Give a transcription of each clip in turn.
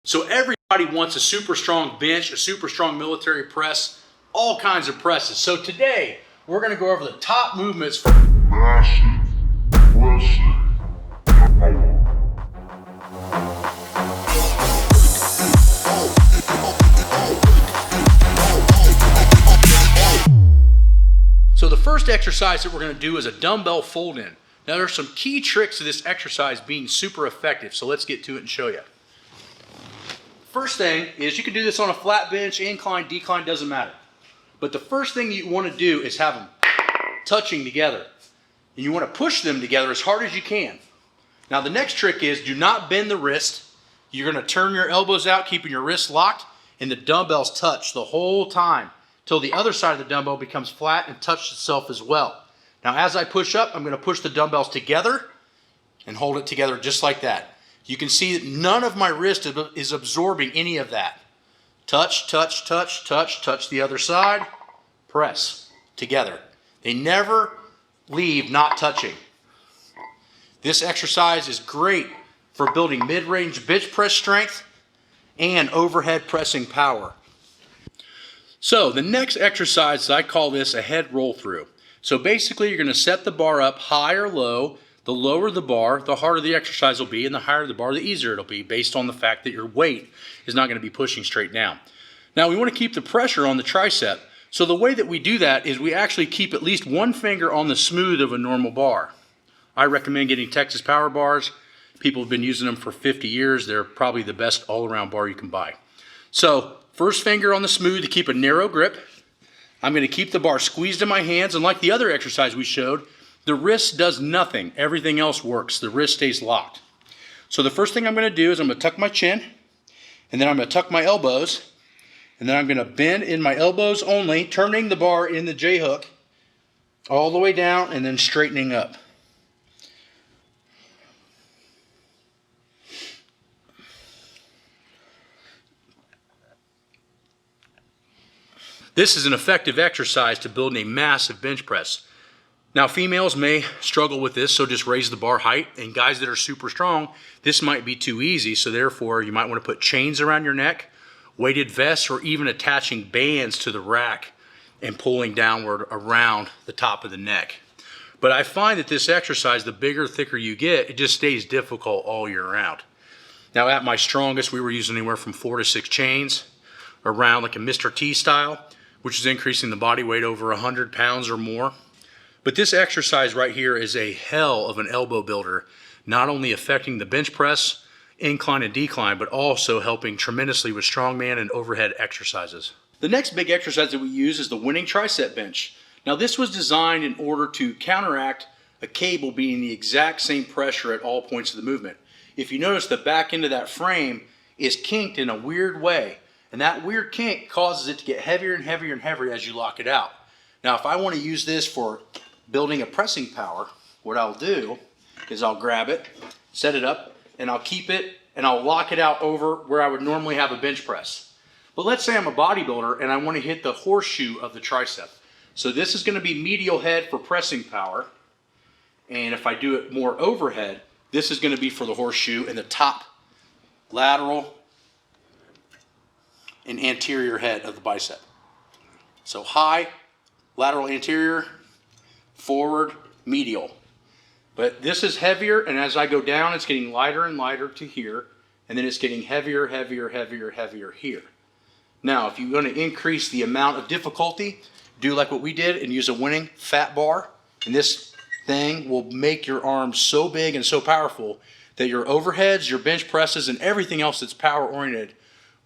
So everybody wants a super strong bench, a super strong military press, all kinds of presses. So today, we're gonna go over the top movements for massive pressing power. So the first exercise that we're gonna do is a dumbbell fold in. Now there's some key tricks to this exercise being super effective, so let's get to it and show you. First thing is you can do this on a flat bench, incline, decline, doesn't matter. But the first thing you want to do is have them touching together. And you want to push them together as hard as you can. Now the next trick is do not bend the wrist. You're going to turn your elbows out, keeping your wrists locked, and the dumbbells touch the whole time till the other side of the dumbbell becomes flat and touches itself as well. Now as I push up, I'm going to push the dumbbells together and hold it together just like that. You can see that none of my wrist is absorbing any of that. Touch, touch, touch, touch, touch the other side, press together. They never leave not touching. This exercise is great for building mid-range bench press strength and overhead pressing power. So the next exercise, I call this a head roll through. So basically you're going to set the bar up high or low. The lower the bar, the harder the exercise will be, and the higher the bar, the easier it'll be, based on the fact that your weight is not going to be pushing straight down. Now we want to keep the pressure on the tricep. So the way that we do that is we actually keep at least one finger on the smooth of a normal bar. I recommend getting Texas Power bars. People have been using them for 50 years. They're probably the best all-around bar you can buy. So first finger on the smooth to keep a narrow grip. I'm going to keep the bar squeezed in my hands, and like the other exercise we showed, the wrist does nothing. Everything else works. The wrist stays locked. So the first thing I'm going to do is I'm going to tuck my chin, and then I'm going to tuck my elbows, and then I'm going to bend in my elbows only, turning the bar in the J-hook all the way down and then straightening up. This is an effective exercise to build a massive bench press. Now females may struggle with this, so just raise the bar height, and guys that are super strong, this might be too easy, so therefore you might want to put chains around your neck, weighted vests, or even attaching bands to the rack and pulling downward around the top of the neck. But I find that this exercise, the bigger, thicker you get, it just stays difficult all year round. Now at my strongest, we were using anywhere from 4 to 6 chains around like a Mr. T style, which is increasing the body weight over 100 pounds or more. But this exercise right here is a hell of an elbow builder, not only affecting the bench press, incline and decline, but also helping tremendously with strongman and overhead exercises. The next big exercise that we use is the Wenning Tricep Bench. Now this was designed in order to counteract a cable being the exact same pressure at all points of the movement. If you notice, the back end of that frame is kinked in a weird way, and that weird kink causes it to get heavier and heavier and heavier as you lock it out. Now if I want to use this for building a pressing power, what I'll do is I'll grab it, set it up, and I'll keep it and I'll lock it out over where I would normally have a bench press. But let's say I'm a bodybuilder and I want to hit the horseshoe of the tricep. So this is going to be medial head for pressing power, and if I do it more overhead, this is going to be for the horseshoe and the top lateral and anterior head of the bicep. So high, lateral, anterior, forward, medial. But this is heavier, and as I go down, it's getting lighter and lighter to here, and then it's getting heavier, heavier, heavier, heavier here. Now, if you want to increase the amount of difficulty, do like what we did and use a Wenning fat bar, and this thing will make your arms so big and so powerful that your overheads, your bench presses, and everything else that's power-oriented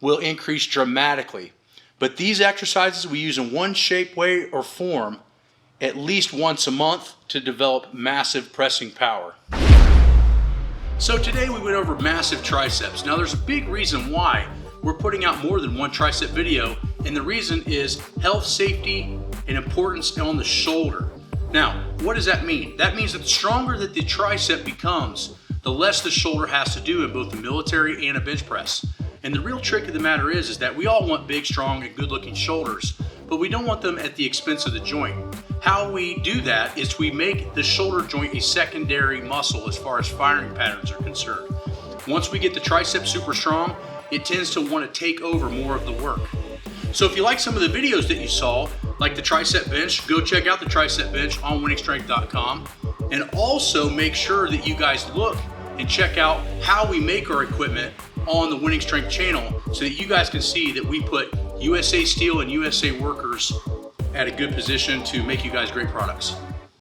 will increase dramatically. But these exercises we use in one shape, way, or form at least once a month to develop massive pressing power. So today we went over massive triceps. Now there's a big reason why we're putting out more than one tricep video, and the reason is health, safety, and importance on the shoulder. Now, what does that mean? That means that the stronger that the tricep becomes, the less the shoulder has to do in both the military and a bench press. And the real trick of the matter is that we all want big, strong, and good-looking shoulders, but we don't want them at the expense of the joint. How we do that is we make the shoulder joint a secondary muscle as far as firing patterns are concerned. Once we get the tricep super strong, it tends to want to take over more of the work. So if you like some of the videos that you saw, like the Tricep Bench, go check out the Tricep Bench on wenningstrength.com. And also make sure that you guys look and check out how we make our equipment on the Wenning Strength channel so that you guys can see that we put USA Steel and USA workers at a good position to make you guys great products.